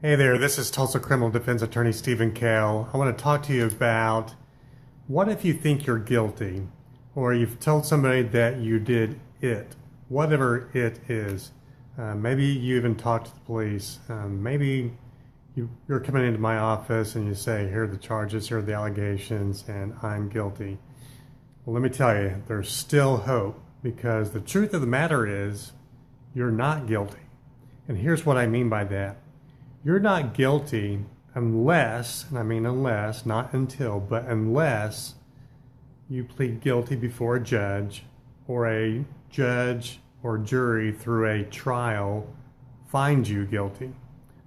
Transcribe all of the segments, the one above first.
Hey there, this is Tulsa criminal defense attorney Stephen Cale. I want to talk to you about what if you think you're guilty or you've told somebody that you did it, whatever it is. Maybe you even talked to the police. Maybe you're coming into my office and you say, here are the charges, here are the allegations, and I'm guilty. Well, let me tell you, there's still hope because the truth of the matter is you're not guilty. And here's what I mean by that. You're not guilty unless, and I mean unless, not until, but unless you plead guilty before a judge or jury through a trial finds you guilty.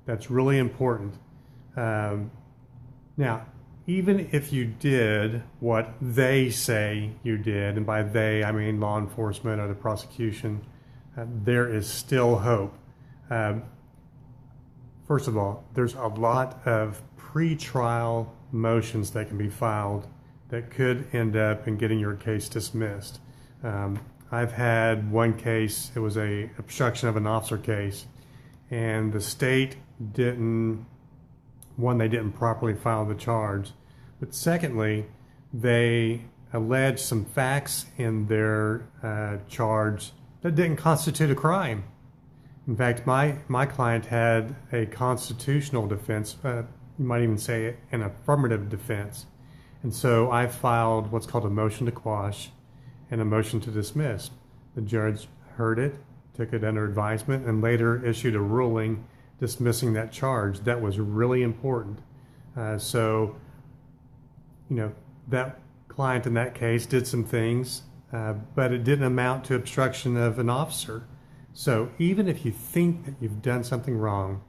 That's really important. Now, even if you did what they say you did, and by they I mean law enforcement or the prosecution, there is still hope. First of all, there's a lot of pre-trial motions that can be filed that could end up in getting your case dismissed. I've had one case, it was a obstruction of an officer case, and the state didn't properly file the charge, but secondly, they alleged some facts in their charge that didn't constitute a crime. In fact, my client had a constitutional defense, you might even say an affirmative defense. And so I filed what's called a motion to quash and a motion to dismiss. The judge heard it, took it under advisement, and later issued a ruling dismissing that charge. That was really important. So, that client in that case did some things, but it didn't amount to obstruction of an officer. So even if you think that you've done something wrong,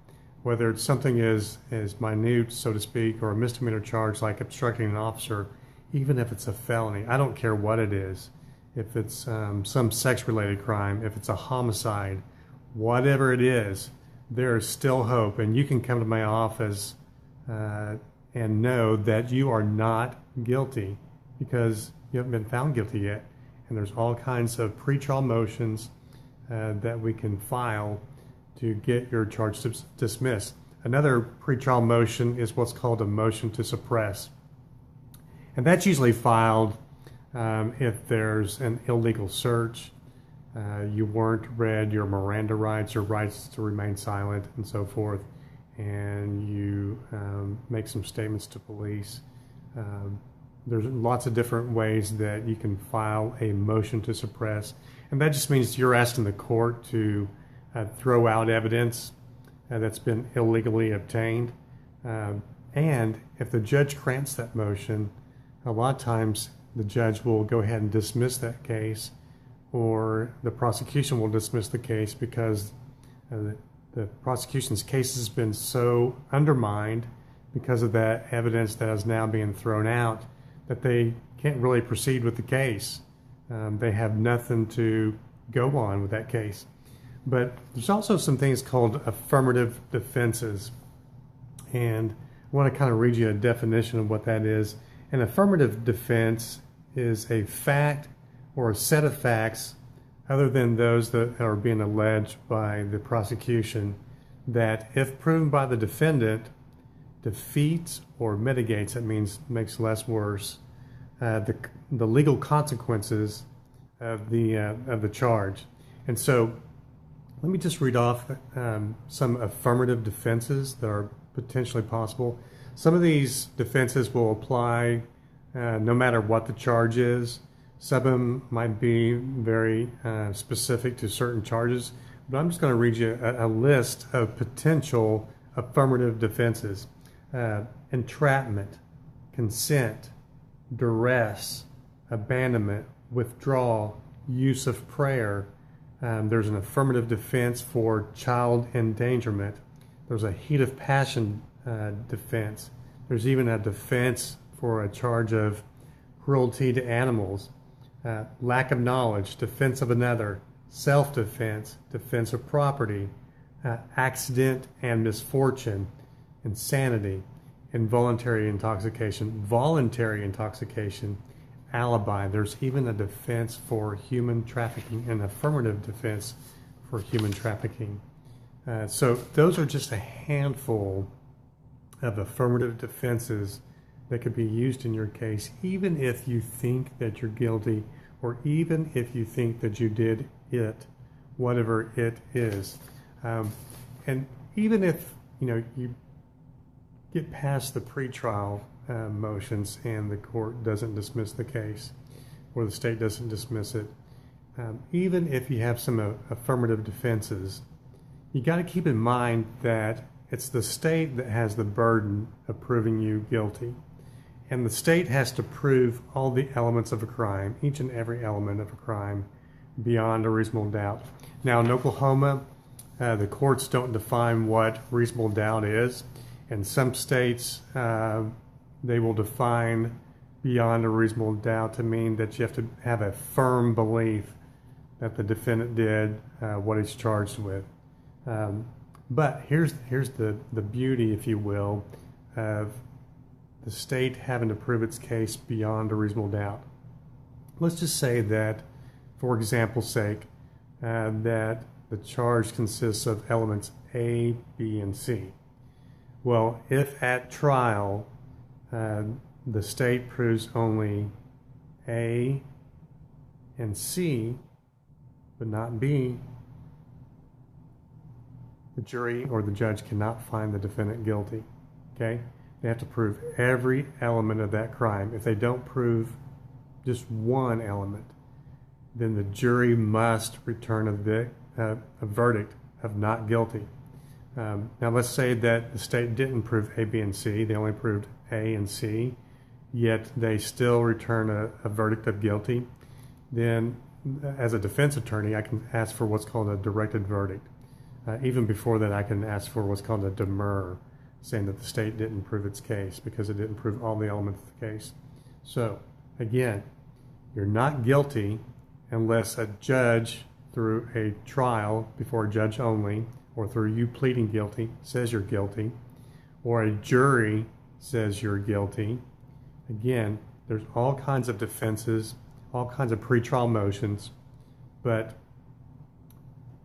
whether it's something as minute, so to speak, or a misdemeanor charge like obstructing an officer, even if it's a felony, I don't care what it is, if it's some sex-related crime, if it's a homicide, whatever it is, there is still hope. And you can come to my office and know that you are not guilty because you haven't been found guilty yet. And there's all kinds of pretrial motions that we can file to get your charge dismissed. Another pretrial motion is what's called a motion to suppress. And that's usually filed if there's an illegal search, you weren't read your Miranda rights, your rights to remain silent, and so forth, and you make some statements to police. There's lots of different ways that you can file a motion to suppress. And that just means you're asking the court to throw out evidence that's been illegally obtained. And if the judge grants that motion, a lot of times the judge will go ahead and dismiss that case, or the prosecution will dismiss the case because the prosecution's case has been so undermined because of that evidence that is now being thrown out that they can't really proceed with the case. They have nothing to go on with that case. But there's also some things called affirmative defenses. And I want to kind of read you a definition of what that is. An affirmative defense is a fact or a set of facts other than those that are being alleged by the prosecution that, if proven by the defendant, defeats or mitigates, that means makes less worse, the legal consequences of the charge. And so let me just read off some affirmative defenses that are potentially possible. Some of these defenses will apply no matter what the charge is. Some of them might be very specific to certain charges, but I'm just going to read you a list of potential affirmative defenses. Entrapment, consent, duress, abandonment, withdrawal, use of prayer. There's an affirmative defense for child endangerment. There's a heat of passion defense. There's even a defense for a charge of cruelty to animals, lack of knowledge, defense of another, self-defense, defense of property, accident and misfortune, insanity, involuntary intoxication, voluntary intoxication, alibi. There's even a defense for human trafficking, an affirmative defense for human trafficking. So those are just a handful of affirmative defenses that could be used in your case, even if you think that you're guilty, or even if you think that you did it, whatever it is. And even if you get past the pretrial motions and the court doesn't dismiss the case, or the state doesn't dismiss it, even if you have some affirmative defenses, you got to keep in mind that it's the state that has the burden of proving you guilty. And the state has to prove all the elements of a crime, each and every element of a crime, beyond a reasonable doubt. Now, in Oklahoma, the courts don't define what reasonable doubt is. In some states, they will define beyond a reasonable doubt to mean that you have to have a firm belief that the defendant did what he's charged with. But here's the beauty, if you will, of the state having to prove its case beyond a reasonable doubt. Let's just say that, for example's sake, that the charge consists of elements A, B, and C. Well, if at trial the state proves only A and C, but not B, the jury or the judge cannot find the defendant guilty. Okay? They have to prove every element of that crime. If they don't prove just one element, then the jury must return a verdict of not guilty. Now let's say that the state didn't prove A, B, and C. They only proved A and C, yet they still return a verdict of guilty. Then as a defense attorney, I can ask for what's called a directed verdict. Even before that, I can ask for what's called a demur, saying that the state didn't prove its case because it didn't prove all the elements of the case. So again, you're not guilty unless a judge, through a trial before a judge only, or through you pleading guilty, says you're guilty, or a jury says you're guilty. Again, there's all kinds of defenses, all kinds of pretrial motions, but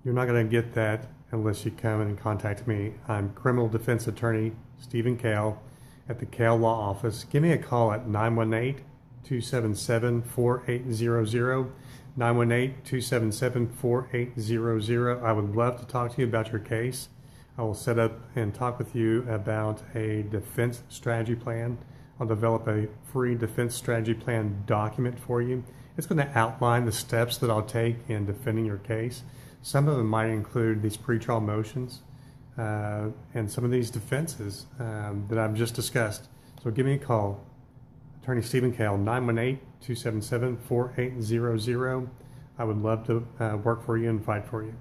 you're not going to get that unless you come and contact me. I'm criminal defense attorney Stephen Cale at the Cale Law Office. Give me a call at 918-277-4800, 918-277-4800. I would love to talk to you about your case. I will set up and talk with you about a defense strategy plan. I'll develop a free defense strategy plan document for you. It's going to outline the steps that I'll take in defending your case. Some of them might include these pretrial motions and some of these defenses that I've just discussed. So give me a call, Attorney Stephen Cale, 918-277-4800. I would love to work for you and fight for you.